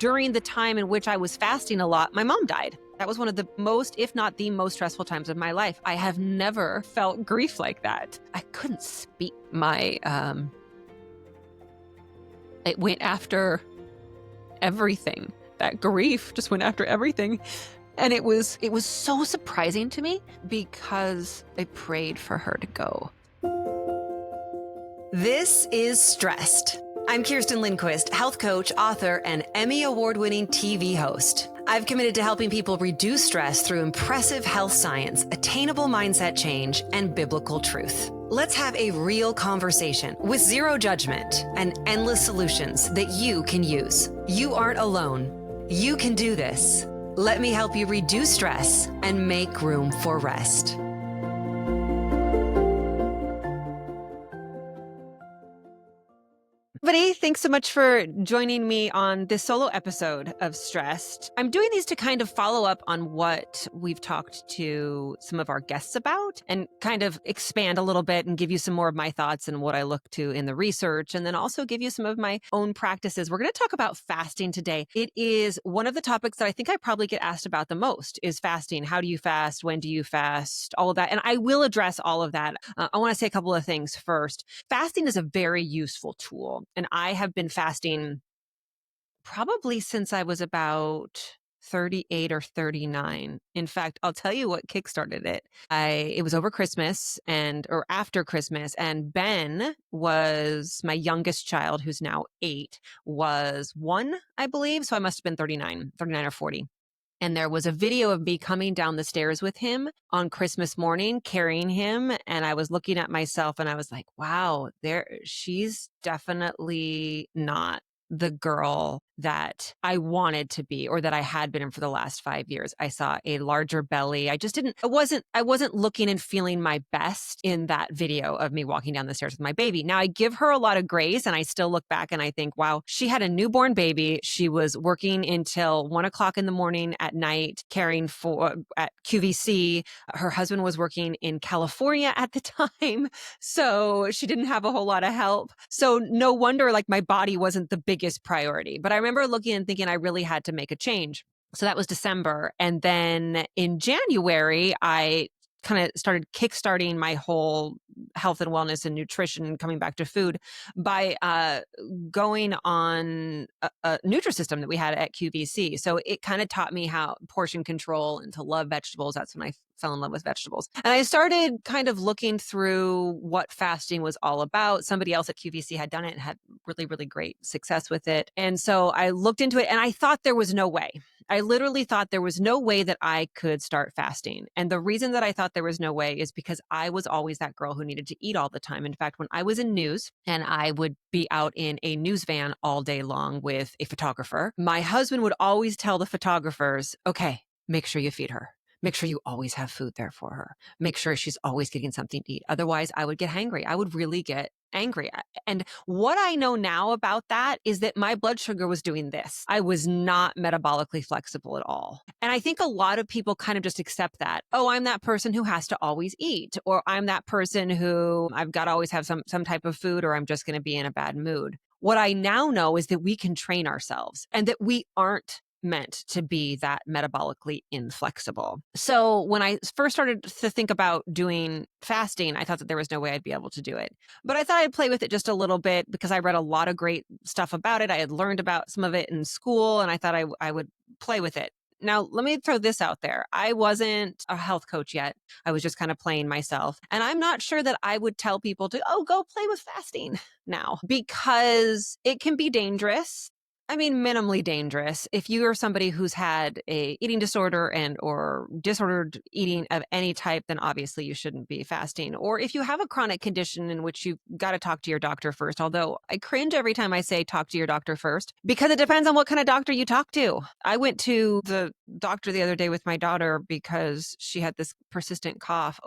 during the time in which I was fasting a lot, my mom died. That was one of the most, if not the most stressful times of my life. I have never felt grief like that. I couldn't speak. It went after everything. That grief just went after everything. And it was so surprising to me because I prayed for her to go. This is StRest. I'm Kerstin Lindquist, health coach, author, and Emmy award-winning TV host. I've committed to helping people reduce stress through impressive health science, attainable mindset change, and biblical truth. Let's have a real conversation with zero judgment and endless solutions that you can use. You aren't alone. You can do this. Let me help you reduce stress and make room for rest. Everybody, thanks so much for joining me on this solo episode of StRest. I'm doing these to kind of follow up on what we've talked to some of our guests about and kind of expand a little bit and give you some more of my thoughts and what I look to in the research, and then also give you some of my own practices. We're going to talk about fasting today. It is one of the topics that I think I probably get asked about the most is fasting. How do you fast? When do you fast? All of that. And I will address all of that. I want to say a couple of things first. Fasting is a very useful tool. And I have been fasting probably since I was about 38 or 39. In fact, I'll tell you what kickstarted it. It was over Christmas or after Christmas, and Ben was my youngest child, who's now 8, was 1, I believe. So I must have been 39 or 40. And there was a video of me coming down the stairs with him on Christmas morning, carrying him. And I was looking at myself and I was like, wow, she's definitely not the girl that I wanted to be or that I had been in for the last 5 years. I saw a larger belly. I wasn't looking and feeling my best in that video of me walking down the stairs with my baby. Now I give her a lot of grace and I still look back and I think, wow, she had a newborn baby. She was working until 1:00 in the morning at night, caring for at QVC. Her husband was working in California at the time. So she didn't have a whole lot of help. So no wonder like my body wasn't the biggest priority. But I remember looking and thinking I really had to make a change. So that was December. And then in January, I kind of started kickstarting my whole health and wellness and nutrition and coming back to food by going on a Nutrisystem that we had at QVC. So it kind of taught me how portion control and to love vegetables. That's when I fell in love with vegetables. And I started kind of looking through what fasting was all about. Somebody else at QVC had done it and had really, really great success with it. And so I looked into it and I thought there was no way. I literally thought there was no way that I could start fasting. And the reason that I thought there was no way is because I was always that girl who needed to eat all the time. In fact, when I was in news and I would be out in a news van all day long with a photographer, my husband would always tell the photographers, okay, make sure you feed her. Make sure you always have food there for her. Make sure she's always getting something to eat. Otherwise, I would get hangry. I would really get angry. And what I know now about that is that my blood sugar was doing this. I was not metabolically flexible at all. And I think a lot of people kind of just accept that. Oh, I'm that person who has to always eat, or I'm that person who I've got to always have some type of food, or I'm just going to be in a bad mood. What I now know is that we can train ourselves and that we aren't meant to be that metabolically inflexible. So when I first started to think about doing fasting, I thought that there was no way I'd be able to do it. But I thought I'd play with it just a little bit because I read a lot of great stuff about it. I had learned about some of it in school and I thought I would play with it. Now, let me throw this out there. I wasn't a health coach yet. I was just kind of playing myself. And I'm not sure that I would tell people to, go play with fasting now because it can be dangerous. I mean, minimally dangerous. If you are somebody who's had a eating disorder or disordered eating of any type, then obviously you shouldn't be fasting. Or if you have a chronic condition in which you've got to talk to your doctor first, although I cringe every time I say talk to your doctor first, because it depends on what kind of doctor you talk to. I went to the doctor the other day with my daughter because she had this persistent cough.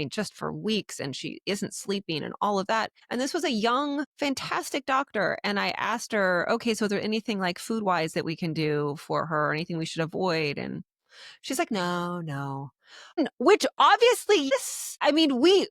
Just for weeks, and she isn't sleeping and all of that. And this was a young, fantastic doctor. And I asked her, okay, so is there anything like food wise that we can do for her, anything we should avoid? And she's like, no. Which obviously, yes, I mean, we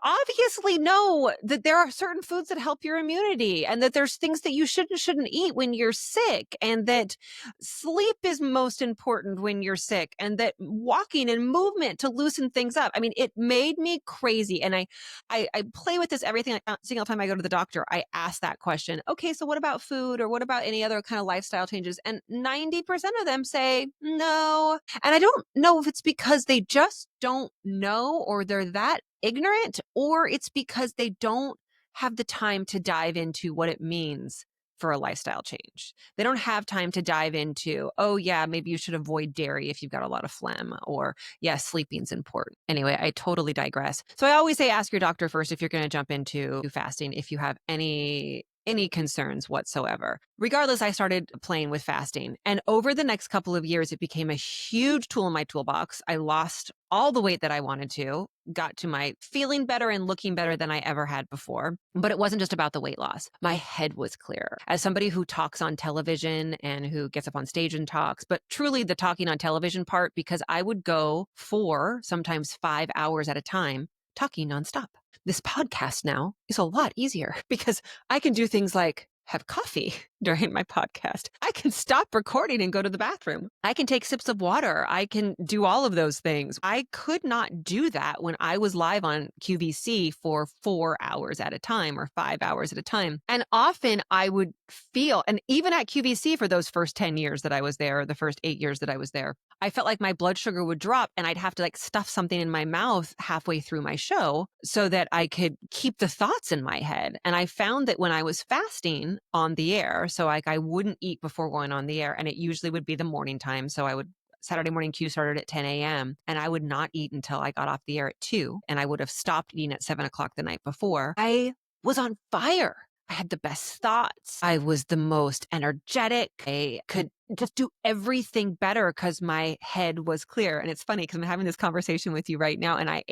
obviously know that there are certain foods that help your immunity and that there's things that you shouldn't eat when you're sick, and that sleep is most important when you're sick, and that walking and movement to loosen things up. I mean, it made me crazy. And I play with this everything single time I go to the doctor. I ask that question. Okay, so what about food, or what about any other kind of lifestyle changes? And 90% of them say no. And I don't know if it's because they just don't know, or they're that ignorant, or it's because they don't have the time to dive into what it means for a lifestyle change. They don't have time to dive into, oh yeah, maybe you should avoid dairy if you've got a lot of phlegm, or yeah, sleeping's important. Anyway, I totally digress. So I always say, ask your doctor first if you're going to jump into fasting, if you have any concerns whatsoever. Regardless, I started playing with fasting. And over the next couple of years, it became a huge tool in my toolbox. I lost all the weight that I wanted to, got to my feeling better and looking better than I ever had before. But it wasn't just about the weight loss. My head was clear. As somebody who talks on television and who gets up on stage and talks, but truly the talking on television part, because I would go 4, sometimes 5 hours at a time talking nonstop. This podcast now is a lot easier because I can do things like have coffee during my podcast. I can stop recording and go to the bathroom. I can take sips of water. I can do all of those things. I could not do that when I was live on QVC for 4 hours at a time or 5 hours at a time. And often I would feel, and even at QVC for those first 10 years that I was there, or the first 8 years that I was there, I felt like my blood sugar would drop and I'd have to like stuff something in my mouth halfway through my show so that I could keep the thoughts in my head. And I found that when I was fasting on the air, so like I wouldn't eat before going on the air, and it usually would be the morning time. So Saturday morning Q started at 10 a.m. and I would not eat until I got off the air at 2, and I would have stopped eating at 7 o'clock the night before. I was on fire. I had the best thoughts. I was the most energetic. I could just do everything better because my head was clear. And it's funny because I'm having this conversation with you right now, and I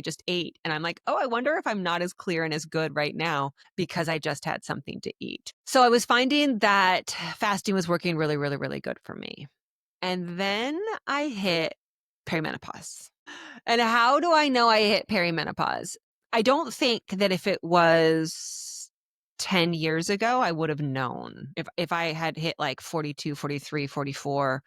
just ate. And I'm like, oh, I wonder if I'm not as clear and as good right now because I just had something to eat. So I was finding that fasting was working really, really, really good for me. And then I hit perimenopause. And how do I know I hit perimenopause? I don't think that if it was 10 years ago, I would have known. If I had hit like 42, 43, 44,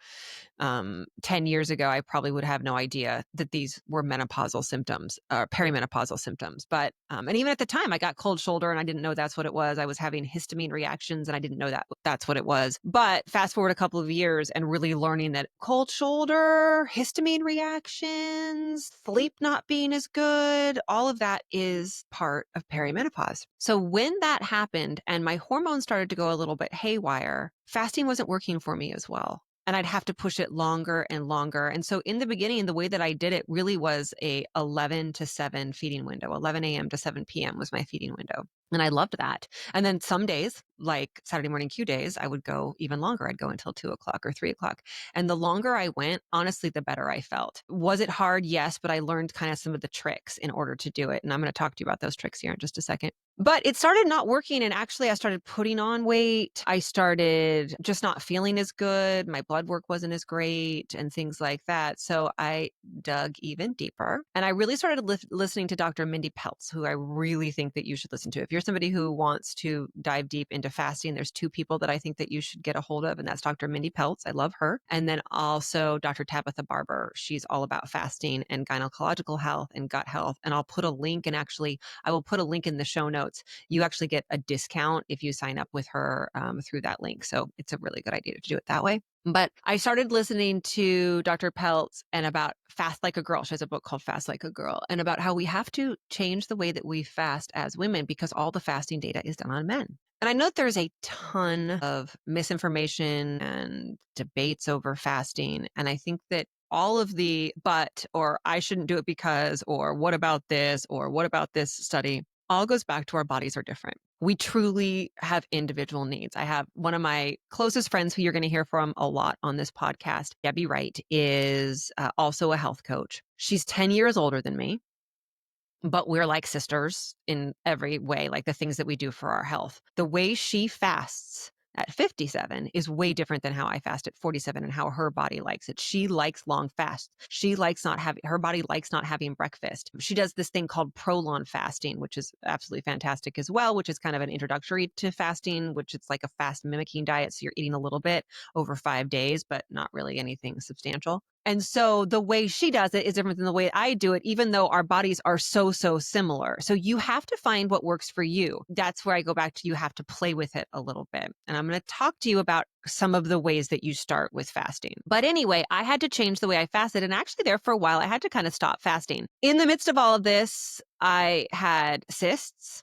10 years ago, I probably would have no idea that these were menopausal symptoms, or perimenopausal symptoms. But, and even at the time, I got cold shoulder and I didn't know that's what it was. I was having histamine reactions and I didn't know that that's what it was. But fast forward a couple of years and really learning that cold shoulder, histamine reactions, sleep not being as good, all of that is part of perimenopause. So when that happened and my hormones started to go a little bit haywire, fasting wasn't working for me as well. And I'd have to push it longer and longer. And so in the beginning, the way that I did it really was a 11 to 7 feeding window. 11 a.m. to 7 p.m. was my feeding window. And I loved that. And then some days, like Saturday morning Q days, I would go even longer. I'd go until 2 o'clock or 3 o'clock. And the longer I went, honestly, the better I felt. Was it hard? Yes, but I learned kind of some of the tricks in order to do it. And I'm going to talk to you about those tricks here in just a second. But it started not working. And actually, I started putting on weight. I started just not feeling as good. My blood work wasn't as great and things like that. So I dug even deeper. And I really started listening to Dr. Mindy Pelz, who I really think that you should listen to. If you're somebody who wants to dive deep into fasting, there's 2 people that I think that you should get a hold of. And that's Dr. Mindy Pelz. I love her. And then also Dr. Tabitha Barber. She's all about fasting and gynecological health and gut health. And I'll put a link, and actually, I will put a link in the show notes. You actually get a discount if you sign up with her through that link. So it's a really good idea to do it that way. But I started listening to Dr. Pelz and about Fast Like a Girl. She has a book called Fast Like a Girl, and about how we have to change the way that we fast as women because all the fasting data is done on men. And I know there's a ton of misinformation and debates over fasting. And I think that all of the but, or I shouldn't do it because, or what about this, or what about this study, all goes back to our bodies are different. We truly have individual needs. I have one of my closest friends who you're going to hear from a lot on this podcast, Debbie Wright, is also a health coach. She's 10 years older than me, but we're like sisters in every way, like the things that we do for our health. The way she fasts at 57 is way different than how I fast at 47 and how her body likes it. She likes long fasts. Her body likes not having breakfast. She does this thing called prolonged fasting, which is absolutely fantastic as well, which is kind of an introductory to fasting, which it's like a fast mimicking diet. So you're eating a little bit over 5 days, but not really anything substantial. And so the way she does it is different than the way I do it, even though our bodies are so similar. So you have to find what works for you. That's where I go back to you have to play with it a little bit. And I'm going to talk to you about some of the ways that you start with fasting. But anyway, I had to change the way I fasted. And actually there for a while, I had to kind of stop fasting. In the midst of all of this, I had cysts.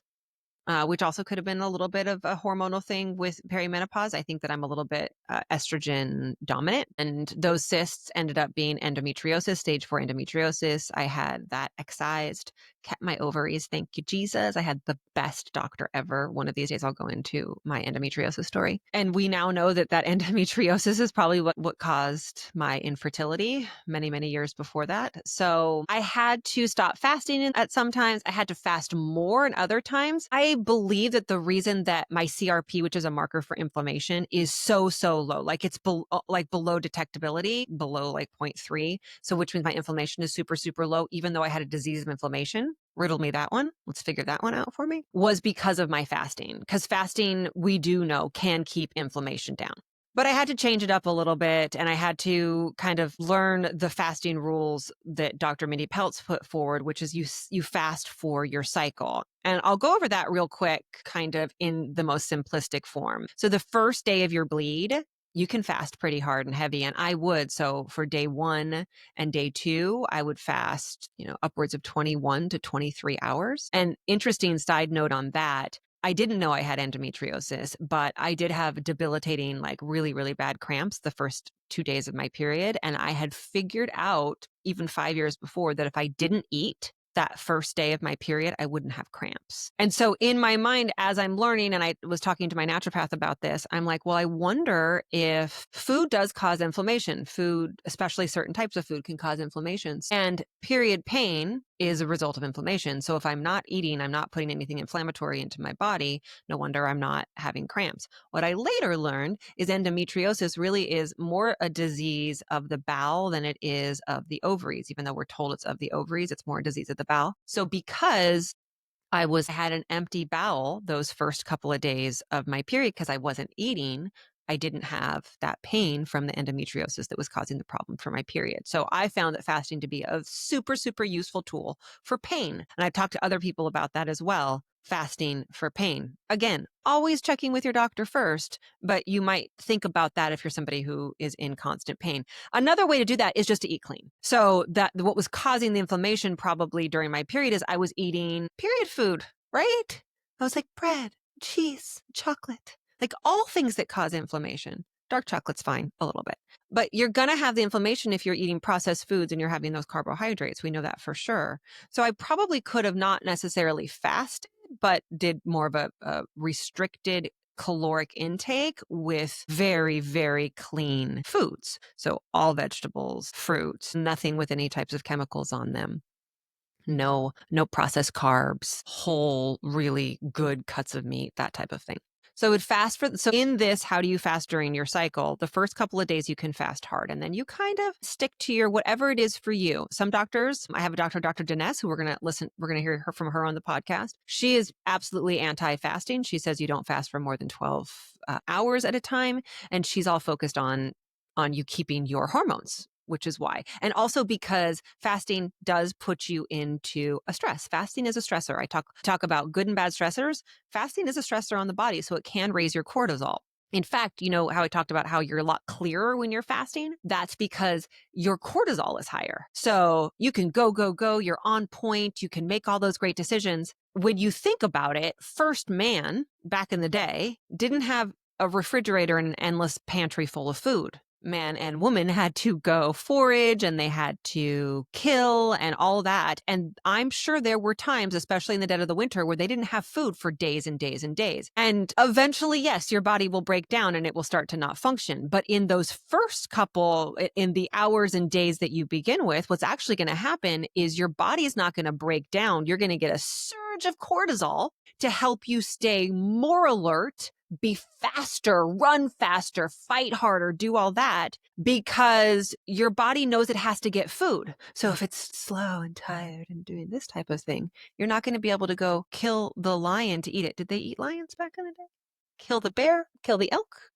Which also could have been a little bit of a hormonal thing with perimenopause. I think that I'm a little bit estrogen dominant, and those cysts ended up being endometriosis, stage 4 endometriosis. I had that excised, kept my ovaries. Thank you, Jesus. I had the best doctor ever. One of these days I'll go into my endometriosis story. And we now know that endometriosis is probably what caused my infertility many, many years before that. So I had to stop fasting at some times. I had to fast more and other times. I believe that the reason that my CRP, which is a marker for inflammation, is so low, like it's below detectability, below like 0.3. So which means my inflammation is super low, even though I had a disease of inflammation. Riddle me that one. Let's figure that one out for me. Was because of my fasting. Because fasting, we do know, can keep inflammation down. But I had to change it up a little bit, and I had to kind of learn the fasting rules that Dr. Mindy Pelz put forward, which is you fast for your cycle. And I'll go over that real quick, kind of in the most simplistic form. So the first day of your bleed, you can fast pretty hard and heavy, and I would. So for day 1 and day 2, I would fast, upwards of 21 to 23 hours. And interesting side note on that, I didn't know I had endometriosis, but I did have debilitating, like really, really bad cramps the first 2 days of my period. And I had figured out even 5 years before that if I didn't eat that first day of my period, I wouldn't have cramps. And so in my mind, as I'm learning, and I was talking to my naturopath about this, I'm like, well, I wonder if food does cause inflammation. Food, especially certain types of food, can cause inflammations. And period pain is a result of inflammation. So if I'm not eating, I'm not putting anything inflammatory into my body, no wonder I'm not having cramps. What I later learned is endometriosis really is more a disease of the bowel than it is of the ovaries. Even though we're told it's of the ovaries, it's more a disease of the bowel. So because I had an empty bowel those first couple of days of my period because I wasn't eating, I didn't have that pain from the endometriosis that was causing the problem for my period. So I found that fasting to be a super useful tool for pain. And I've talked to other people about that as well. Fasting for pain. Again, always checking with your doctor first, but you might think about that if you're somebody who is in constant pain. Another way to do that is just to eat clean. So that what was causing the inflammation probably during my period is I was eating period food, right? I was like bread, cheese, chocolate, like all things that cause inflammation. Dark chocolate's fine a little bit, but you're going to have the inflammation if you're eating processed foods and you're having those carbohydrates. We know that for sure. So I probably could have not necessarily fasted, but did more of a restricted caloric intake with very, very clean foods. So all vegetables, fruits, nothing with any types of chemicals on them. No processed carbs, whole, really good cuts of meat, that type of thing. So in this, how do you fast during your cycle? The first couple of days you can fast hard, and then you kind of stick to your whatever it is for you. Some doctors, I have a doctor, Dr. Dinesh, who we're going to hear from her on the podcast. She is absolutely anti-fasting. She says you don't fast for more than 12 hours at a time, and she's all focused on you keeping your hormones, which is why. And also because fasting does put you into a stress. Fasting is a stressor. I talk about good and bad stressors. Fasting is a stressor on the body, so it can raise your cortisol. In fact, you know how I talked about how you're a lot clearer when you're fasting? That's because your cortisol is higher. So you can go, you're on point, you can make all those great decisions. When you think about it, first man back in the day didn't have a refrigerator and an endless pantry full of food. Man and woman had to go forage and they had to kill and all that. And I'm sure there were times, especially in the dead of the winter, where they didn't have food for days and days and days. And eventually, yes, your body will break down and it will start to not function. But in those first couple, in the hours and days that you begin with, what's actually going to happen is your body is not going to break down. You're going to get a surge of cortisol to help you stay more alert be faster, run faster, fight harder, do all that because your body knows it has to get food. So if it's slow and tired and doing this type of thing, you're not going to be able to go kill the lion to eat it. Did they eat lions back in the day? Kill the bear, kill the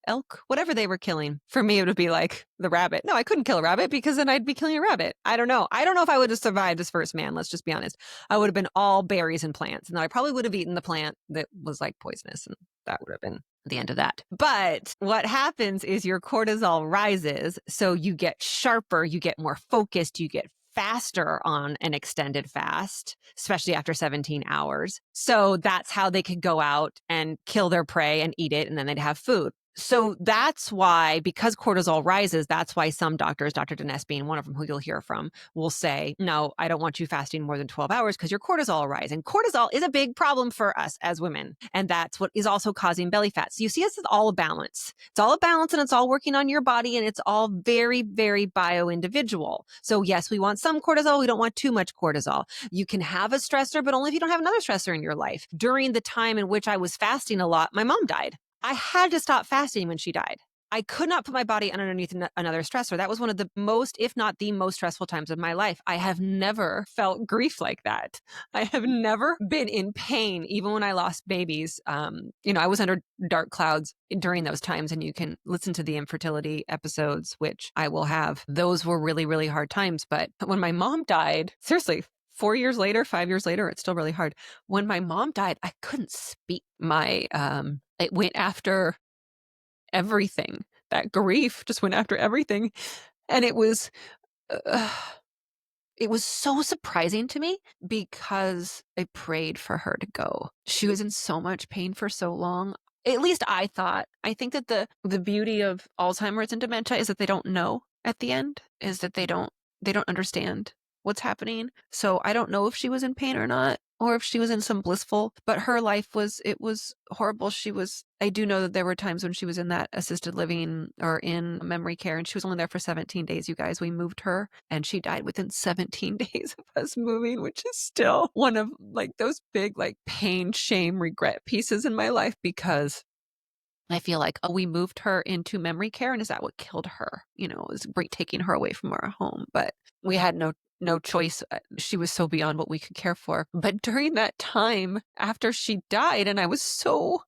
elk, whatever they were killing. For me, it would be like the rabbit. No, I couldn't kill a rabbit because then I'd be killing a rabbit. I don't know. I don't know if I would have survived as first man. Let's just be honest. I would have been all berries and plants. And then I probably would have eaten the plant that was like poisonous. And that would have been the end of that. But what happens is your cortisol rises. So you get sharper, you get more focused, you get faster on an extended fast, especially after 17 hours. So that's how they could go out and kill their prey and eat it, and then they'd have food. So that's why, because cortisol rises, that's why some doctors, Dr. Dinesh being one of them who you'll hear from, will say, no, I don't want you fasting more than 12 hours because your cortisol will rise. And cortisol is a big problem for us as women. And that's what is also causing belly fat. So you see, this is all a balance. It's all a balance and it's all working on your body and it's all very, very bio-individual. So yes, we want some cortisol. We don't want too much cortisol. You can have a stressor, but only if you don't have another stressor in your life. During the time in which I was fasting a lot, my mom died. I had to stop fasting when she died. I could not put my body underneath another stressor. That was one of the most, if not the most stressful times of my life. I have never felt grief like that. I have never been in pain, even when I lost babies. I was under dark clouds during those times, and you can listen to the infertility episodes, which I will have. Those were really, really hard times. But when my mom died, seriously, 4 years later, 5 years later, it's still really hard. When my mom died, I couldn't speak. It went after everything. That grief just went after everything. And it was so surprising to me because I prayed for her to go. She was in so much pain for so long. At least I thought. I think that the beauty of Alzheimer's and dementia is that they don't know at the end, is that they don't understand what's happening. So I don't know if she was in pain or not, or if she was in some blissful, but her life was horrible. I do know that there were times when she was in that assisted living or in memory care, and she was only there for 17 days, you guys. We moved her and she died within 17 days of us moving, which is still one of like those big like pain, shame, regret pieces in my life, because I feel like, we moved her into memory care, and is that what killed her? It was taking her away from our home, but we had no choice. She was so beyond what we could care for. But during that time after she died, and I was so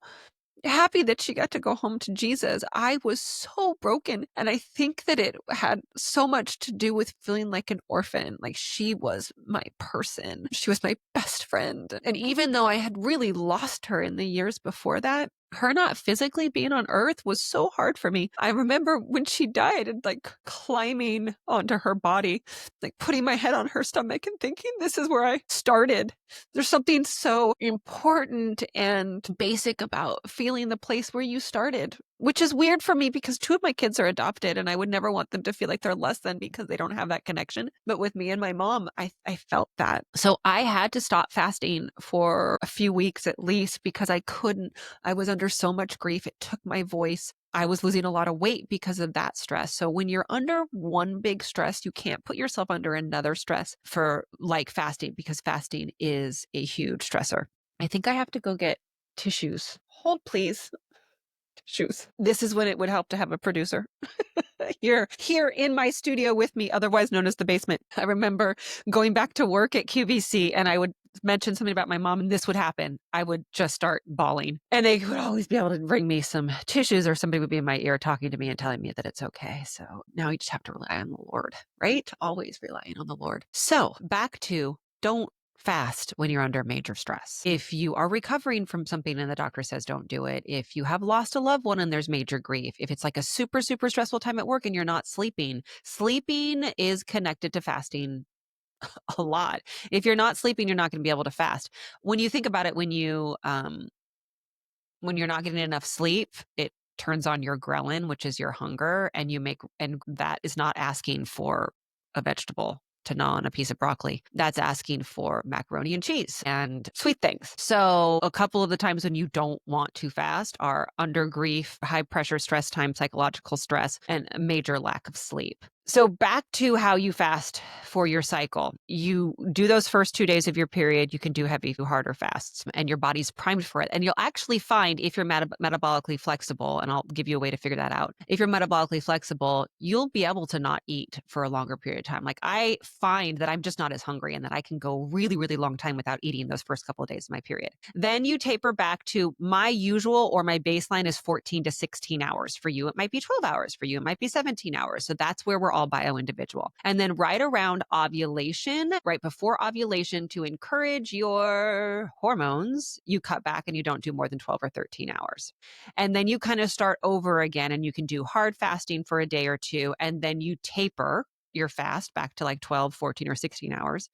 happy that she got to go home to Jesus, I was so broken. And I think that it had so much to do with feeling like an orphan. Like, she was my person. She was my best friend. And even though I had really lost her in the years before that, her not physically being on earth was so hard for me. I remember when she died and like climbing onto her body, like putting my head on her stomach and thinking, this is where I started. There's something so important and basic about feeling the place where you started, which is weird for me because 2 of my kids are adopted and I would never want them to feel like they're less than because they don't have that connection. But with me and my mom, I felt that. So I had to stop fasting for a few weeks at least because I was under so much grief. It took my voice. I was losing a lot of weight because of that stress. So when you're under one big stress, you can't put yourself under another stress for like fasting, because fasting is a huge stressor. I think I have to go get tissues. Hold, please. Tissues. This is when it would help to have a producer here in my studio with me, otherwise known as the basement. I remember going back to work at QVC and I would mention something about my mom and this would happen. I would just start bawling and they would always be able to bring me some tissues, or somebody would be in my ear talking to me and telling me that it's okay. So now you just have to rely on the Lord, right? Always relying on the Lord. So back to, don't fast when you're under major stress. If you are recovering from something and the doctor says don't do it, if you have lost a loved one and there's major grief, if it's like a super, super stressful time at work and you're not sleeping is connected to fasting a lot. If you're not sleeping, you're not going to be able to fast. When you think about it, when you're not getting enough sleep, it turns on your ghrelin, which is your hunger, and that is not asking for a vegetable to gnaw on a piece of broccoli. That's asking for macaroni and cheese and sweet things. So a couple of the times when you don't want to fast are under grief, high pressure stress time, psychological stress, and a major lack of sleep. So back to how you fast for your cycle. You do those first 2 days of your period, you can do heavy, harder fasts, and your body's primed for it. And you'll actually find if you're metabolically flexible, and I'll give you a way to figure that out. If you're metabolically flexible, you'll be able to not eat for a longer period of time. Like I find that I'm just not as hungry and that I can go really, really long time without eating those first couple of days of my period. Then you taper back to my usual or my baseline is 14 to 16 hours. For you, it might be 12 hours. For you, it might be 17 hours. So that's where we're all bio-individual. And then right around ovulation, right before ovulation, to encourage your hormones, you cut back and you don't do more than 12 or 13 hours. And then you kind of start over again, and you can do hard fasting for a day or two. And then you taper your fast back to like 12, 14, or 16 hours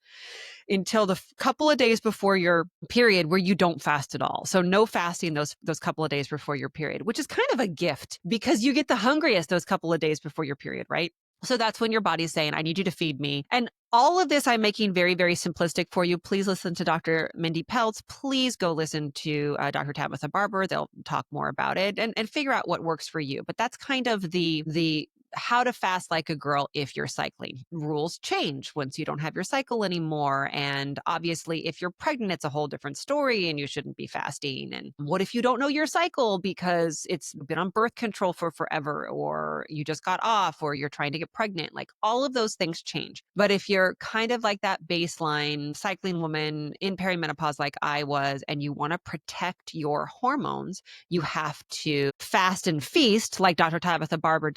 until the couple of days before your period where you don't fast at all. So no fasting those couple of days before your period, which is kind of a gift because you get the hungriest those couple of days before your period, right? So that's when your body's saying, I need you to feed me. And all of this I'm making very, very simplistic for you. Please listen to Dr. Mindy Pelz. Please go listen to Dr. Tabitha Barber. They'll talk more about it and figure out what works for you. But that's kind of the how to fast like a girl if you're cycling. Rules change once you don't have your cycle anymore. And obviously, if you're pregnant, it's a whole different story and you shouldn't be fasting. And what if you don't know your cycle because it's been on birth control for forever, or you just got off, or you're trying to get pregnant? Like all of those things change. But if you're kind of like that baseline cycling woman in perimenopause like I was, and you want to protect your hormones, you have to fast and feast like Dr. Tabitha Barber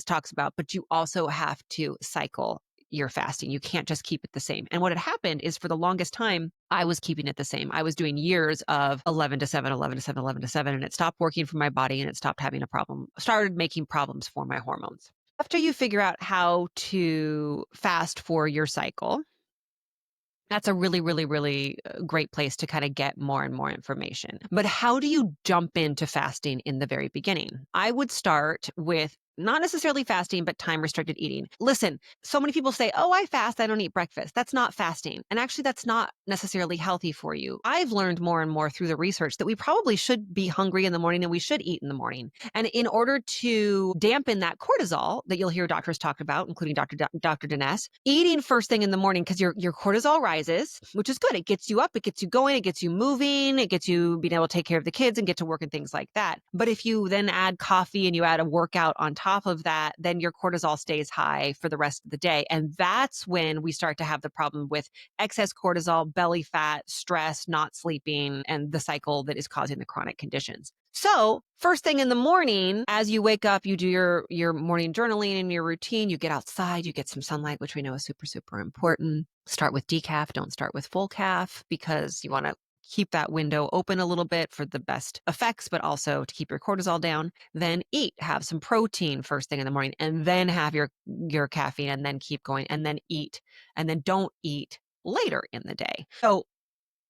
talks about, but you also have to cycle your fasting. You can't just keep it the same. And what had happened is for the longest time, I was keeping it the same. I was doing years of 11 to 7, 11 to 7, 11 to 7, and it stopped working for my body and it stopped having a problem, started making problems for my hormones. After you figure out how to fast for your cycle, that's a really, really, really great place to kind of get more and more information. But how do you jump into fasting in the very beginning? I would start with not necessarily fasting, but time restricted eating. Listen, so many people say, oh, I fast, I don't eat breakfast. That's not fasting. And actually, that's not necessarily healthy for you. I've learned more and more through the research that we probably should be hungry in the morning and we should eat in the morning. And in order to dampen that cortisol that you'll hear doctors talk about, including Dr. Dinesh, eating first thing in the morning, because your cortisol rises, which is good. It gets you up, it gets you going, it gets you moving, it gets you being able to take care of the kids and get to work and things like that. But if you then add coffee and you add a workout on top of that, then your cortisol stays high for the rest of the day. And that's when we start to have the problem with excess cortisol, belly fat, stress, not sleeping, and the cycle that is causing the chronic conditions. So first thing in the morning, as you wake up, you do your morning journaling and your routine, you get outside, you get some sunlight, which we know is super, super important. Start with decaf, don't start with full caf, because you want to keep that window open a little bit for the best effects, but also to keep your cortisol down. Then eat, have some protein first thing in the morning, and then have your caffeine, and then keep going, and then eat, and then don't eat later in the day. So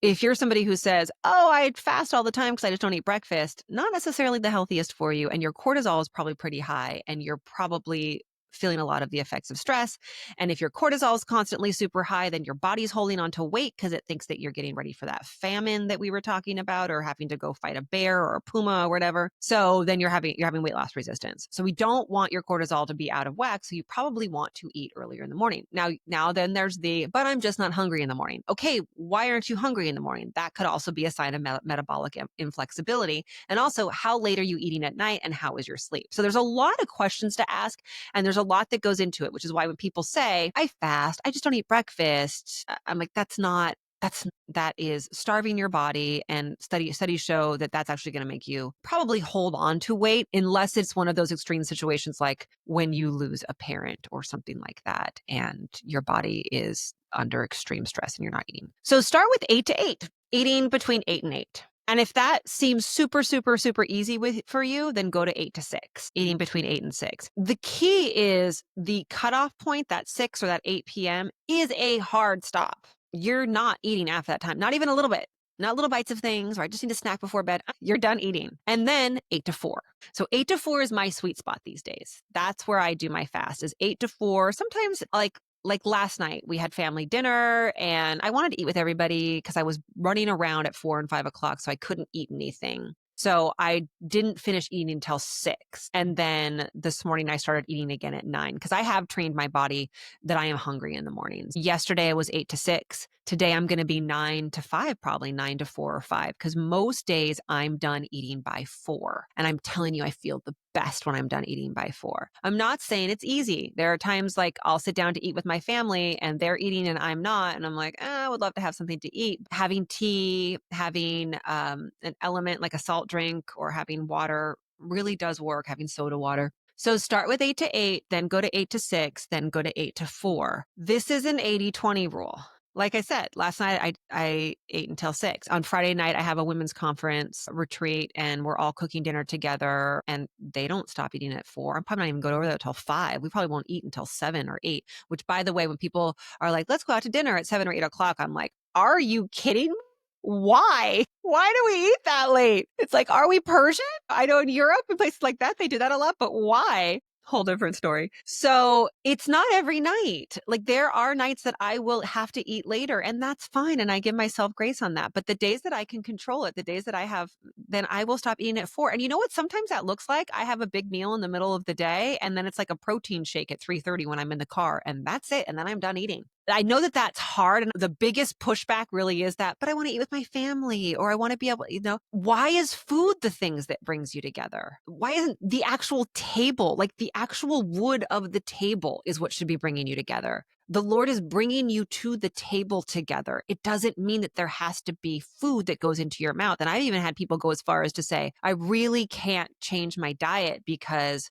if you're somebody who says, oh, I fast all the time because I just don't eat breakfast, not necessarily the healthiest for you. And your cortisol is probably pretty high, and you're probably feeling a lot of the effects of stress. And if your cortisol is constantly super high, then your body's holding on to weight because it thinks that you're getting ready for that famine that we were talking about, or having to go fight a bear or a puma or whatever. So then you're having weight loss resistance. So we don't want your cortisol to be out of whack. So you probably want to eat earlier in the morning. Now then there's but I'm just not hungry in the morning. Okay, why aren't you hungry in the morning? That could also be a sign of metabolic inflexibility. And also, how late are you eating at night, and how is your sleep? So there's a lot of questions to ask, and there's a lot that goes into it, which is why when people say, I fast, I just don't eat breakfast, I'm like, that is starving your body. And studies show that that's actually going to make you probably hold on to weight, unless it's one of those extreme situations like when you lose a parent or something like that, and your body is under extreme stress and you're not eating. So start with 8 to 8, eating between 8 and 8. And if that seems super, super, super easy for you, then go to 8 to 6, eating between 8 and 6. The key is the cutoff point, that 6 or that 8 p.m. is a hard stop. You're not eating after that time, not even a little bit, not little bites of things, or I just need a snack before bed. You're done eating. And then 8 to 4. So 8 to 4 is my sweet spot these days. That's where I do my fast, is 8 to 4. Sometimes like last night, we had family dinner and I wanted to eat with everybody because I was running around at 4 and 5 o'clock, so I couldn't eat anything. So I didn't finish eating until 6. And then this morning I started eating again at 9 because I have trained my body that I am hungry in the mornings. Yesterday I was 8 to 6. Today I'm going to be 9 to 5, probably 9 to 4 or 5, because most days I'm done eating by 4. And I'm telling you, I feel the best when I'm done eating by 4. I'm not saying it's easy. There are times like I'll sit down to eat with my family and they're eating and I'm not. And I'm like, I would love to have something to eat. Having tea, having an element like a salt drink or having water really does work, having soda water. So start with 8 to 8, then go to 8 to 6, then go to 8 to 4. This is an 80-20 rule. Like I said, last night I ate until 6. On Friday night, I have a women's conference retreat and we're all cooking dinner together and they don't stop eating at 4. I'm probably not even going over there until 5. We probably won't eat until 7 or 8, which by the way, when people are like, let's go out to dinner at 7 or 8 o'clock, I'm like, are you kidding me? Why? Why do we eat that late? It's like, are we Persian? I know in Europe and places like that, they do that a lot, but why? Whole different story. So it's not every night. Like there are nights that I will have to eat later and that's fine. And I give myself grace on that. But the days that I can control it, the days that I have, then I will stop eating at 4. And you know what? Sometimes that looks like I have a big meal in the middle of the day and then it's like a protein shake at 3:30 when I'm in the car and that's it. And then I'm done eating. I know that that's hard. And the biggest pushback really is that, but I want to eat with my family or I want to be able, why is food the things that brings you together? Why isn't the actual table, like the actual wood of the table is what should be bringing you together? The Lord is bringing you to the table together. It doesn't mean that there has to be food that goes into your mouth. And I've even had people go as far as to say, I really can't change my diet because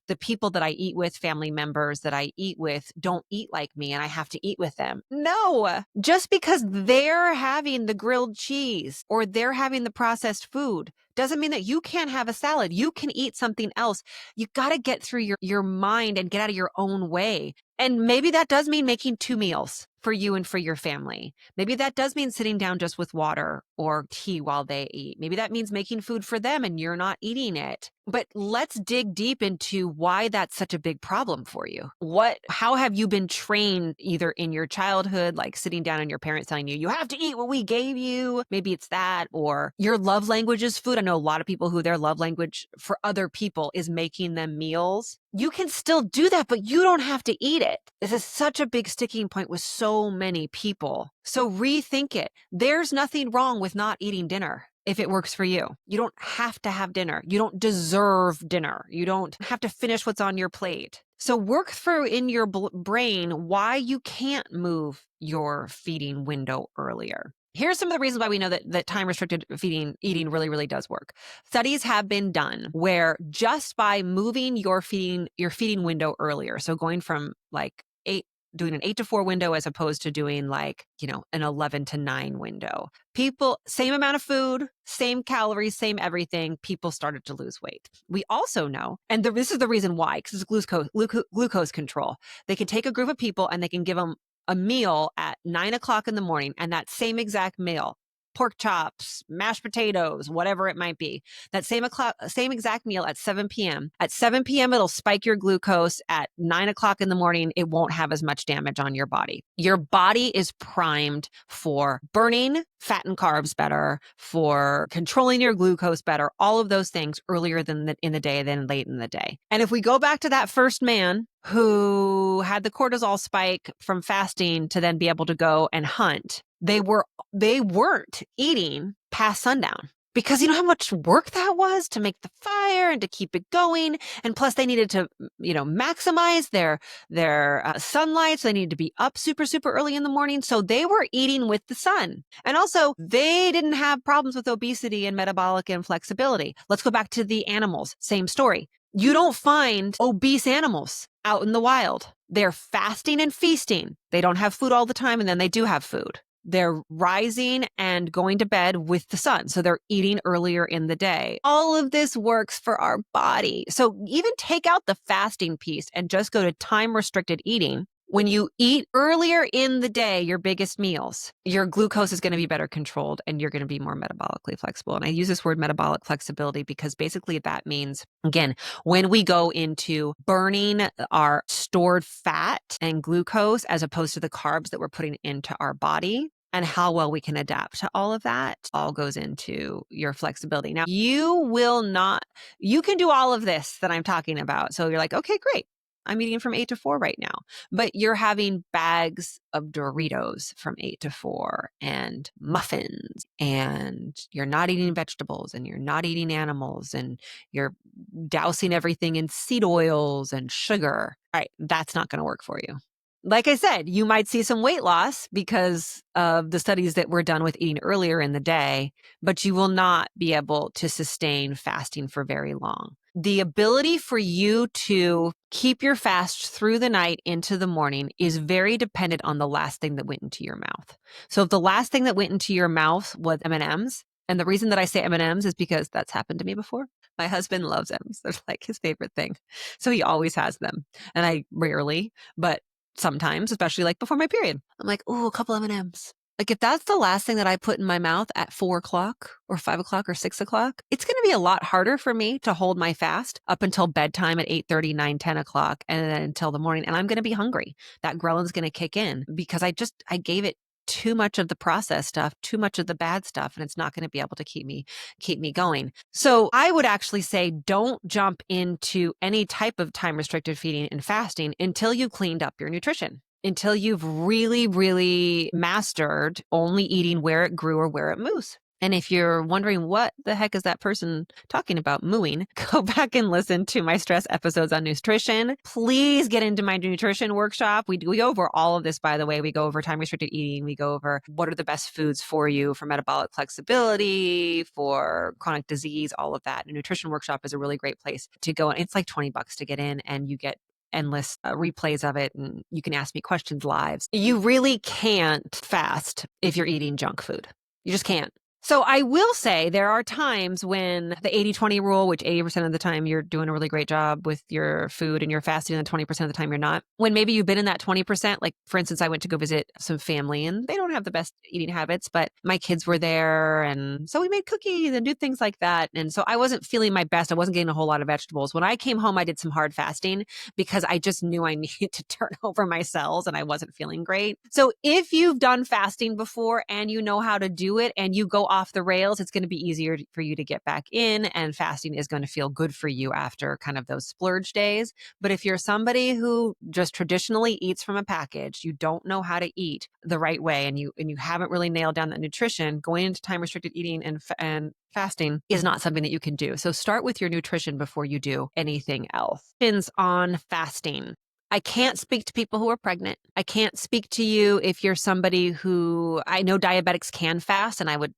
the people that I eat with, family members that I eat with, don't eat like me and I have to eat with them. No, just because they're having the grilled cheese or they're having the processed food doesn't mean that you can't have a salad. You can eat something else. You got to get through your mind and get out of your own way. And maybe that does mean making 2 meals for you and for your family. Maybe that does mean sitting down just with water or tea while they eat. Maybe that means making food for them and you're not eating it. But let's dig deep into why that's such a big problem for you. How have you been trained either in your childhood, like sitting down and your parents telling you, you have to eat what we gave you? Maybe it's that, or your love language is food. I know a lot of people who their love language for other people is making them meals. You can still do that, but you don't have to eat it. This is such a big sticking point with so many people. So rethink it. There's nothing wrong with not eating dinner if it works for you. You don't have to have dinner. You don't deserve dinner. You don't have to finish what's on your plate. So work through in your brain why you can't move your feeding window earlier. Here's some of the reasons why we know that time-restricted eating really, really does work. Studies have been done where just by moving your feeding window earlier, so going from like doing an 8 to 4 window as opposed to doing like, an 11 to 9 window. People, same amount of food, same calories, same everything, people started to lose weight. We also know, and this is the reason why, because it's glucose control. They can take a group of people and they can give them a meal at 9 o'clock in the morning, and that same exact meal, pork chops, mashed potatoes, whatever it might be, that same exact meal at 7 p.m. At 7 p.m., it'll spike your glucose. At 9 o'clock in the morning, it won't have as much damage on your body. Your body is primed for burning fat and carbs better, for controlling your glucose better, all of those things earlier in the day than late in the day. And if we go back to that first man who had the cortisol spike from fasting to then be able to go and hunt, they weren't eating past sundown because you know how much work that was to make the fire and to keep it going. And plus they needed to, maximize their sunlight. So they needed to be up super, super early in the morning. So they were eating with the sun. And also they didn't have problems with obesity and metabolic inflexibility. Let's go back to the animals. Same story. You don't find obese animals out in the wild. They're fasting and feasting. They don't have food all the time, and then they do have food. They're rising and going to bed with the sun. So they're eating earlier in the day. All of this works for our body. So even take out the fasting piece and just go to time-restricted eating. When you eat earlier in the day, your biggest meals, your glucose is going to be better controlled and you're going to be more metabolically flexible. And I use this word metabolic flexibility because basically that means, again, when we go into burning our stored fat and glucose as opposed to the carbs that we're putting into our body, and how well we can adapt to all of that all goes into your flexibility. Now, you can do all of this that I'm talking about. So you're like, okay, great. I'm eating from 8 to 4 right now, but you're having bags of Doritos from 8 to 4 and muffins, and you're not eating vegetables, and you're not eating animals, and you're dousing everything in seed oils and sugar. All right, that's not going to work for you. Like I said, you might see some weight loss because of the studies that were done with eating earlier in the day, but you will not be able to sustain fasting for very long. The ability for you to keep your fast through the night into the morning is very dependent on the last thing that went into your mouth. So if the last thing that went into your mouth was M&Ms, and the reason that I say M&Ms is because that's happened to me before. My husband loves M's. They're like his favorite thing. So he always has them. And I rarely, but sometimes, especially like before my period, I'm like, oh, a couple M&Ms. Like if that's the last thing that I put in my mouth at 4 o'clock or 5 o'clock or 6 o'clock, it's going to be a lot harder for me to hold my fast up until bedtime at 8:30, 9, 10 o'clock and then until the morning. And I'm going to be hungry. That ghrellin's going to kick in because I gave it too much of the processed stuff, too much of the bad stuff, and it's not going to be able to keep me going. So I would actually say don't jump into any type of time restricted feeding and fasting until you cleaned up your nutrition, until you've really, really mastered only eating where it grew or where it moves. And if you're wondering what the heck is that person talking about mooing, go back and listen to my StRest episodes on nutrition. Please get into my nutrition workshop. We go over all of this, by the way. We go over time restricted eating. We go over what are the best foods for you for metabolic flexibility, for chronic disease, all of that. And nutrition workshop is a really great place to go. And it's like $20 to get in, and you get endless replays of it, and you can ask me questions live. You really can't fast if you're eating junk food. You just can't. So I will say there are times when the 80-20 rule, which 80% of the time you're doing a really great job with your food and you're fasting, and 20% of the time you're not. When maybe you've been in that 20%, like for instance, I went to go visit some family and they don't have the best eating habits, but my kids were there. And so we made cookies and do things like that. And so I wasn't feeling my best. I wasn't getting a whole lot of vegetables. When I came home, I did some hard fasting because I just knew I needed to turn over my cells and I wasn't feeling great. So if you've done fasting before and you know how to do it and you go off the rails, it's going to be easier for you to get back in, and fasting is going to feel good for you after kind of those splurge days. But if you're somebody who just traditionally eats from a package, you don't know how to eat the right way, and you haven't really nailed down that nutrition, going into time restricted eating and fasting is not something that you can do. So start with your nutrition before you do anything else. Questions on fasting. I can't speak to people who are pregnant. I can't speak to you if you're somebody who, I know diabetics can fast, and I would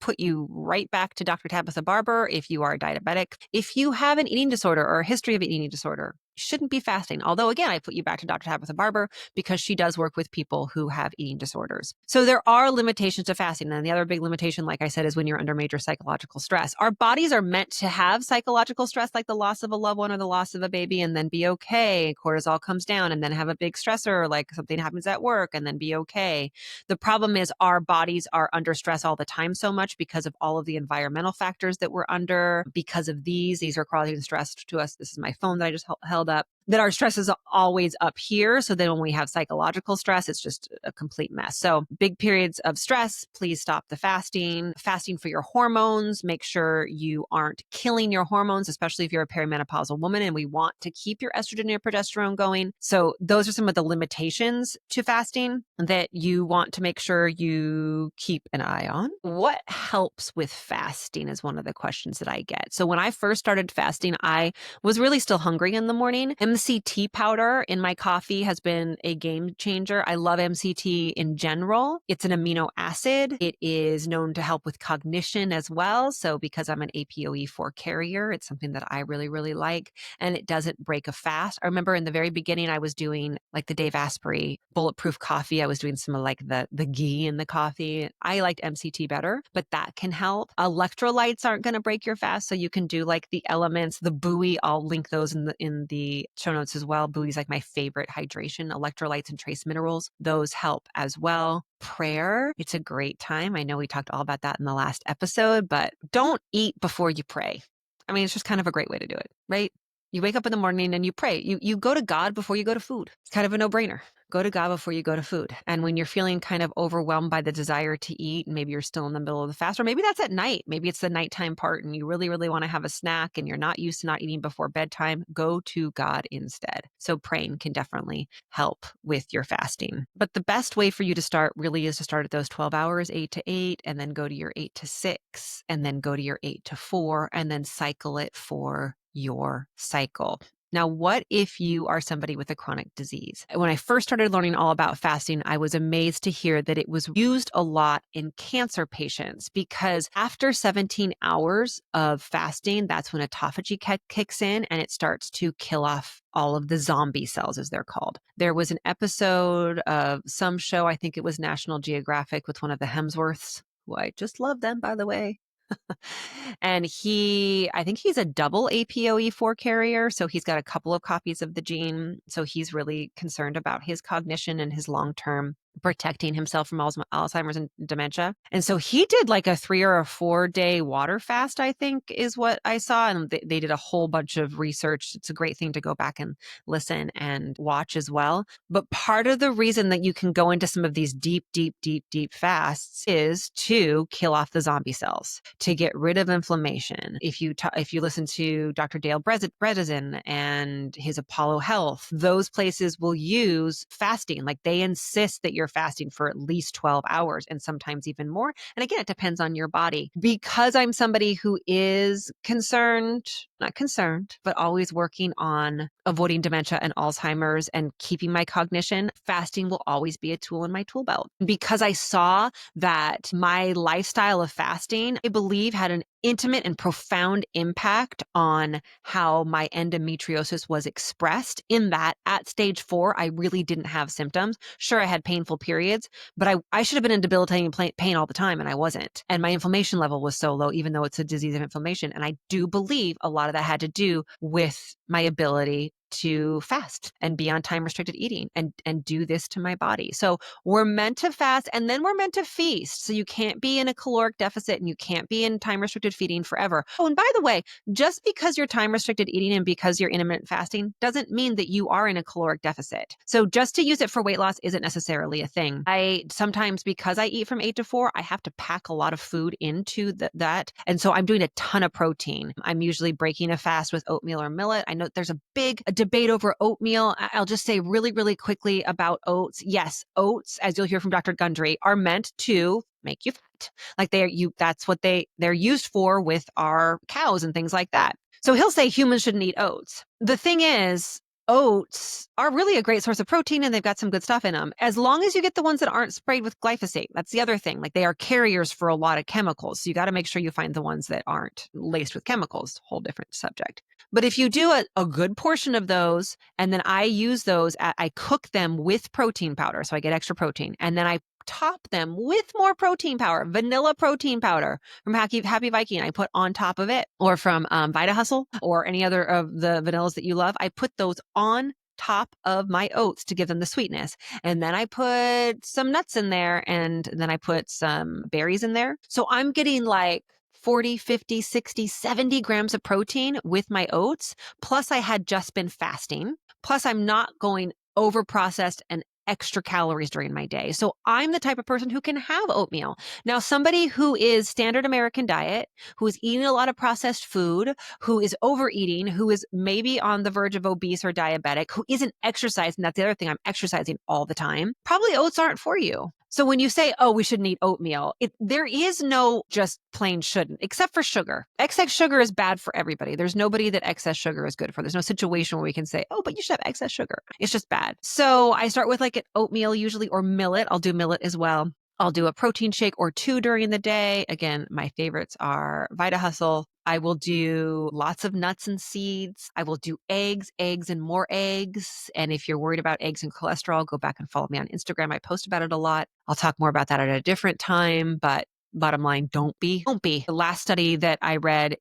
put you right back to Dr. Tabitha Barber if you are a diabetic. If you have an eating disorder or a history of an eating disorder, you shouldn't be fasting. Although again, I put you back to Dr. Tabitha Barber because she does work with people who have eating disorders. So there are limitations to fasting. And the other big limitation, like I said, is when you're under major psychological stress. Our bodies are meant to have psychological stress, like the loss of a loved one or the loss of a baby, and then be okay. Cortisol comes down, and then have a big stressor, like something happens at work, and then be okay. The problem is our bodies are under stress all the time so much because of all of the environmental factors that we're under. Because of these are causing stress to us. This is my phone that I just held up, that our stress is always up here. So then when we have psychological stress, it's just a complete mess. So big periods of stress, please stop the fasting. Fasting for your hormones. Make sure you aren't killing your hormones, especially if you're a perimenopausal woman and we want to keep your estrogen and your progesterone going. So those are some of the limitations to fasting that you want to make sure you keep an eye on. What helps with fasting is one of the questions that I get. So when I first started fasting, I was really still hungry in the morning. MCT powder in my coffee has been a game changer. I love MCT in general. It's an amino acid. It is known to help with cognition as well. So because I'm an APOE4 carrier, it's something that I really, really like. And it doesn't break a fast. I remember in the very beginning, I was doing like the Dave Asprey bulletproof coffee. I was doing some of like the ghee in the coffee. I liked MCT better, but that can help. Electrolytes aren't going to break your fast. So you can do like the elements, the buoy. I'll link those in the show notes as well. Buoy's like my favorite hydration. Electrolytes and trace minerals, those help as well. Prayer, it's a great time. I know we talked all about that in the last episode, but don't eat before you pray. I mean, it's just kind of a great way to do it, right? You wake up in the morning and you pray. You go to God before you go to food. It's kind of a no-brainer. Go to God before you go to food. And when you're feeling kind of overwhelmed by the desire to eat, and maybe you're still in the middle of the fast, or maybe that's at night, maybe it's the nighttime part and you really, really want to have a snack and you're not used to not eating before bedtime, go to God instead. So praying can definitely help with your fasting. But the best way for you to start really is to start at those 12 hours, 8 to 8, and then go to your 8 to 6, and then go to your 8 to 4, and then cycle it for your cycle. Now, what if you are somebody with a chronic disease? When I first started learning all about fasting, I was amazed to hear that it was used a lot in cancer patients because after 17 hours of fasting, that's when autophagy kicks in and it starts to kill off all of the zombie cells, as they're called. There was an episode of some show, I think it was National Geographic, with one of the Hemsworths, who I just love them, by the way. And I think he's a double APOE4 carrier. So he's got a couple of copies of the gene. So he's really concerned about his cognition and his long-term protecting himself from Alzheimer's and dementia. And so he did like a 3 or a 4 day water fast, I think is what I saw. And they did a whole bunch of research. It's a great thing to go back and listen and watch as well. But part of the reason that you can go into some of these deep fasts is to kill off the zombie cells, to get rid of inflammation. If you listen to Dr. Dale Bredesen and his Apollo Health, those places will use fasting. Like they insist that you're fasting for at least 12 hours and sometimes even more. And again, it depends on your body. Because I'm somebody who is not concerned, but always working on avoiding dementia and Alzheimer's and keeping my cognition, fasting will always be a tool in my tool belt. Because I saw that my lifestyle of fasting, I believe, had an intimate and profound impact on how my endometriosis was expressed, in that at stage 4, I really didn't have symptoms. Sure, I had painful periods, but I should have been in debilitating pain all the time, and I wasn't. And my inflammation level was so low, even though it's a disease of inflammation. And I do believe a lot of that had to do with my ability to fast and be on time restricted eating and do this to my body. So we're meant to fast and then we're meant to feast. So you can't be in a caloric deficit and you can't be in time restricted feeding forever. Oh, and by the way, just because you're time restricted eating and because you're intermittent fasting doesn't mean that you are in a caloric deficit. So just to use it for weight loss isn't necessarily a thing. I sometimes, because I eat from 8 to 4, I have to pack a lot of food into that. And so I'm doing a ton of protein. I'm usually breaking a fast with oatmeal or millet. I know there's a big debate over oatmeal. I'll just say really, really quickly about oats. Yes, oats, as you'll hear from Dr. Gundry, are meant to make you fat. Like that's what they're used for with our cows and things like that. So he'll say humans shouldn't eat oats. The thing is, oats are really a great source of protein and they've got some good stuff in them, as long as you get the ones that aren't sprayed with glyphosate. That's the other thing. Like they are carriers for a lot of chemicals. So you got to make sure you find the ones that aren't laced with chemicals. Whole different subject. But if you do a good portion of those, and then I use those, I cook them with protein powder. So I get extra protein. And then I top them with more protein powder, vanilla protein powder from Happy Viking. I put on top of it, or from Vita Hustle, or any other of the vanillas that you love. I put those on top of my oats to give them the sweetness. And then I put some nuts in there, and then I put some berries in there. So I'm getting like 40, 50, 60, 70 grams of protein with my oats. Plus I had just been fasting. Plus I'm not going over processed and extra calories during my day. So I'm the type of person who can have oatmeal. Now, somebody who is standard American diet, who is eating a lot of processed food, who is overeating, who is maybe on the verge of obese or diabetic, who isn't exercising, that's the other thing, I'm exercising all the time, probably oats aren't for you. So when you say, oh, we shouldn't eat oatmeal, there is no just plain shouldn't, except for sugar. Excess sugar is bad for everybody. There's nobody that excess sugar is good for. There's no situation where we can say, oh, but you should have excess sugar. It's just bad. So I start with like an oatmeal usually, or millet. I'll do millet as well. I'll do a protein shake or 2 during the day. Again, my favorites are Vita Hustle. I will do lots of nuts and seeds. I will do eggs and more eggs. And if you're worried about eggs and cholesterol, go back and follow me on Instagram. I post about it a lot. I'll talk more about that at a different time, but bottom line, don't be. The last study that I read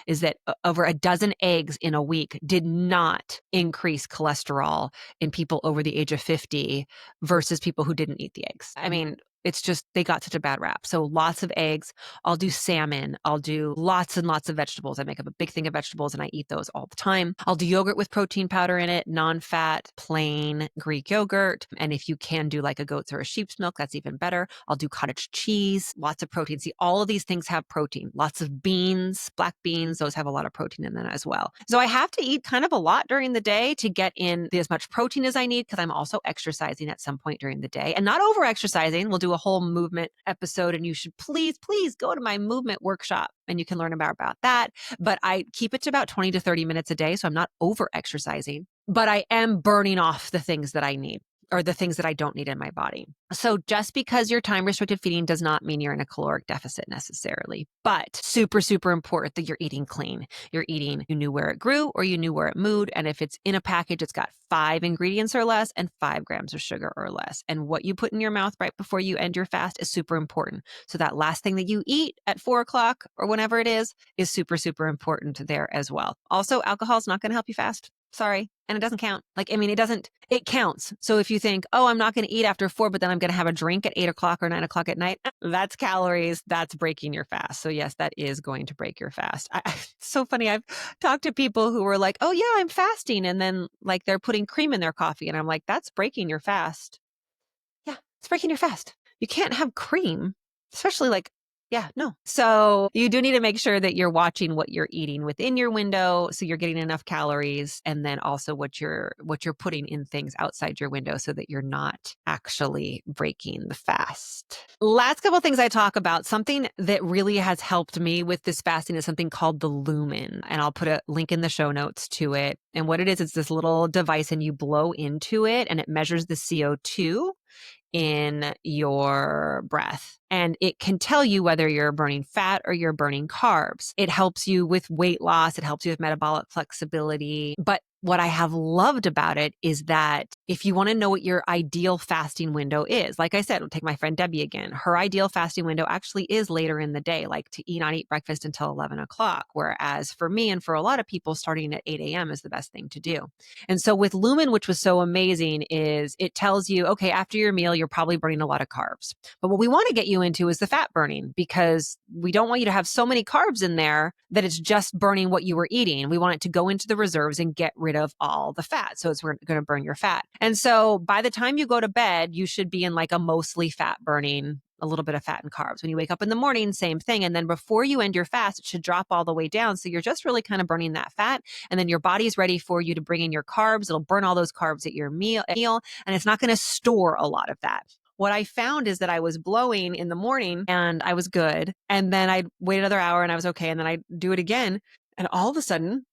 is that over a dozen eggs in a week did not increase cholesterol in people over the age of 50 versus people who didn't eat the eggs. I mean, It's just, they got such a bad rap. So lots of eggs. I'll do salmon. I'll do lots and lots of vegetables. I make up a big thing of vegetables and I eat those all the time. I'll do yogurt with protein powder in it, non-fat, plain Greek yogurt. And if you can do like a goat's or a sheep's milk, that's even better. I'll do cottage cheese, lots of protein. See, all of these things have protein. Lots of beans, black beans, those have a lot of protein in them as well. So I have to eat kind of a lot during the day to get in as much protein as I need, because I'm also exercising at some point during the day and not over exercising. We'll do a whole movement episode and you should please go to my movement workshop and you can learn about that. But I keep it to about 20 to 30 minutes a day. So I'm not over exercising, but I am burning off the things that I need or the things that I don't need in my body. So just because you're time restricted feeding does not mean you're in a caloric deficit necessarily, but super, super important that you're eating clean. You're eating, you knew where it grew or you knew where it moved. And if it's in a package, it's got 5 ingredients or less and 5 grams of sugar or less. And what you put in your mouth right before you end your fast is super important. So that last thing that you eat at 4 o'clock or whenever it is super, super important there as well. Also, alcohol is not going to help you fast. Sorry. And it doesn't count. It counts. So if you think, oh, I'm not going to eat after 4, but then I'm going to have a drink at 8 o'clock or 9 o'clock at night, that's calories. That's breaking your fast. So yes, that is going to break your fast. It's so funny. I've talked to people who were like, oh yeah, I'm fasting. And then like they're putting cream in their coffee. And I'm like, that's breaking your fast. Yeah, it's breaking your fast. You can't have cream, especially no. So you do need to make sure that you're watching what you're eating within your window, so you're getting enough calories, and then also what you're putting in things outside your window so that you're not actually breaking the fast. Last couple of things I talk about, something that really has helped me with this fasting is something called the Lumen, and I'll put a link in the show notes to it. And what it is, it's this little device and you blow into it and it measures the CO2 in your breath. And it can tell you whether you're burning fat or you're burning carbs. It helps you with weight loss. It helps you with metabolic flexibility. But what I have loved about it is that if you want to know what your ideal fasting window is, like I said, we'll take my friend Debbie again. Her ideal fasting window actually is later in the day, like to not eat breakfast until 11 o'clock. Whereas for me and for a lot of people, starting at 8 a.m. is the best thing to do. And so with Lumen, which was so amazing, is it tells you, okay, after your meal, you're probably burning a lot of carbs. But what we want to get you into is the fat burning, because we don't want you to have so many carbs in there that it's just burning what you were eating. We want it to go into the reserves and get rid of all the fat. So it's going to burn your fat. And so by the time you go to bed, you should be in like a mostly fat burning, a little bit of fat and carbs. When you wake up in the morning, same thing. And then before you end your fast, it should drop all the way down. So you're just really kind of burning that fat. And then your body's ready for you to bring in your carbs. It'll burn all those carbs at your meal, and it's not going to store a lot of that. What I found is that I was blowing in the morning and I was good. And then I'd wait another hour and I was okay. And then I'd do it again. And all of a sudden,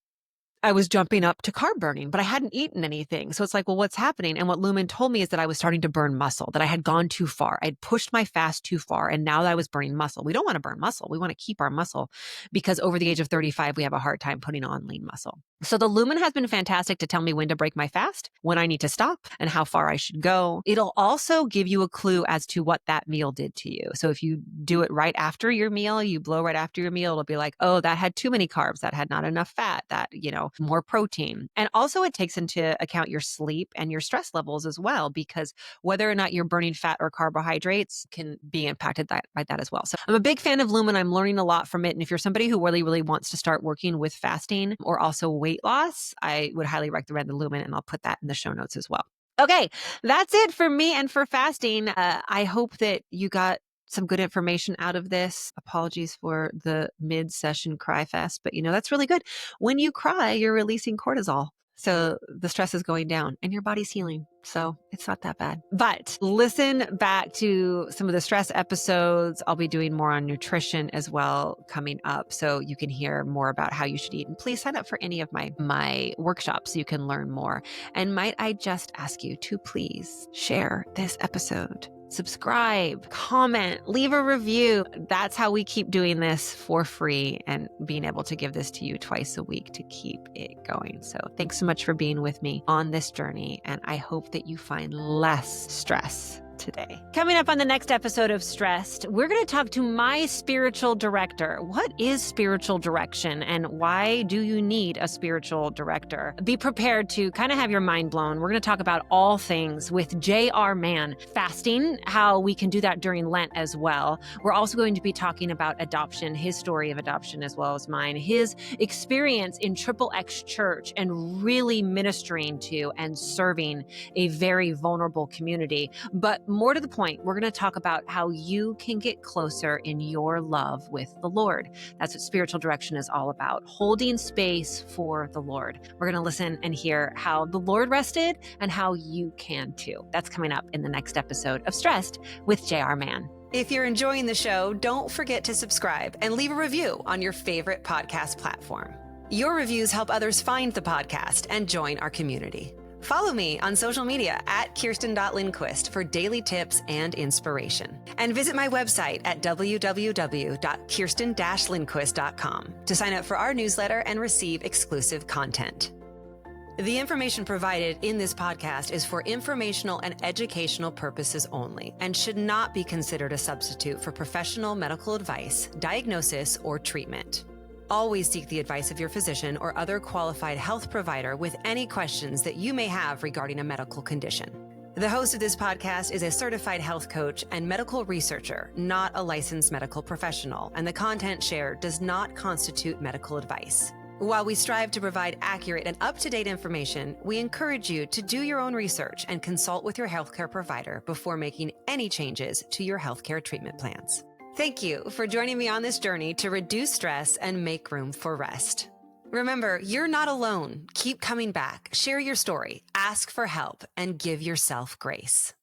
I was jumping up to carb burning, but I hadn't eaten anything. So it's like, well, what's happening? And what Lumen told me is that I was starting to burn muscle, that I had gone too far. I'd pushed my fast too far. And now that I was burning muscle. We don't want to burn muscle. We want to keep our muscle, because over the age of 35, we have a hard time putting on lean muscle. So the Lumen has been fantastic to tell me when to break my fast, when I need to stop, and how far I should go. It'll also give you a clue as to what that meal did to you. So if you do it right after your meal, you blow right after your meal, it'll be like, oh, that had too many carbs, that had not enough fat, that, more protein. And also it takes into account your sleep and your stress levels as well, because whether or not you're burning fat or carbohydrates can be impacted by that as well. So I'm a big fan of Lumen. I'm learning a lot from it. And if you're somebody who really, really wants to start working with fasting or also weight loss, I would highly recommend the Lumen, and I'll put that in the show notes as well. Okay, that's it for me and for fasting. I hope that you got some good information out of this. Apologies for the mid-session cry fest, but that's really good. When you cry, you're releasing cortisol. So the stress is going down and your body's healing. So it's not that bad. But listen back to some of the stress episodes. I'll be doing more on nutrition as well coming up, so you can hear more about how you should eat. And please sign up for any of my workshops so you can learn more. And might I just ask you to please share this episode. Subscribe, comment, leave a review. That's how we keep doing this for free and being able to give this to you twice a week to keep it going. So thanks so much for being with me on this journey. And I hope that you find less stress today. Coming up on the next episode of StRest, we're going to talk to my spiritual director. What is spiritual direction and why do you need a spiritual director? Be prepared to kind of have your mind blown. We're going to talk about all things with J.R. Mann, fasting, how we can do that during Lent as well. We're also going to be talking about adoption, his story of adoption as well as mine, his experience in Triple X Church and really ministering to and serving a very vulnerable community. But more to the point, we're going to talk about how you can get closer in your love with the Lord. That's what spiritual direction is all about, holding space for the Lord. We're going to listen and hear how the Lord rested and how you can too. That's coming up in the next episode of StRest with J.R. Mann. If you're enjoying the show, don't forget to subscribe and leave a review on your favorite podcast platform. Your reviews help others find the podcast and join our community. Follow me on social media at Kerstin.Lindquist for daily tips and inspiration. And visit my website at www.Kerstin-Lindquist.com to sign up for our newsletter and receive exclusive content. The information provided in this podcast is for informational and educational purposes only and should not be considered a substitute for professional medical advice, diagnosis, or treatment. Always seek the advice of your physician or other qualified health provider with any questions that you may have regarding a medical condition. The host of this podcast is a certified health coach and medical researcher, not a licensed medical professional, and the content shared does not constitute medical advice. While we strive to provide accurate and up-to-date information, we encourage you to do your own research and consult with your healthcare provider before making any changes to your healthcare treatment plans. Thank you for joining me on this journey to reduce stress and make room for rest. Remember, you're not alone. Keep coming back, share your story, ask for help, and give yourself grace.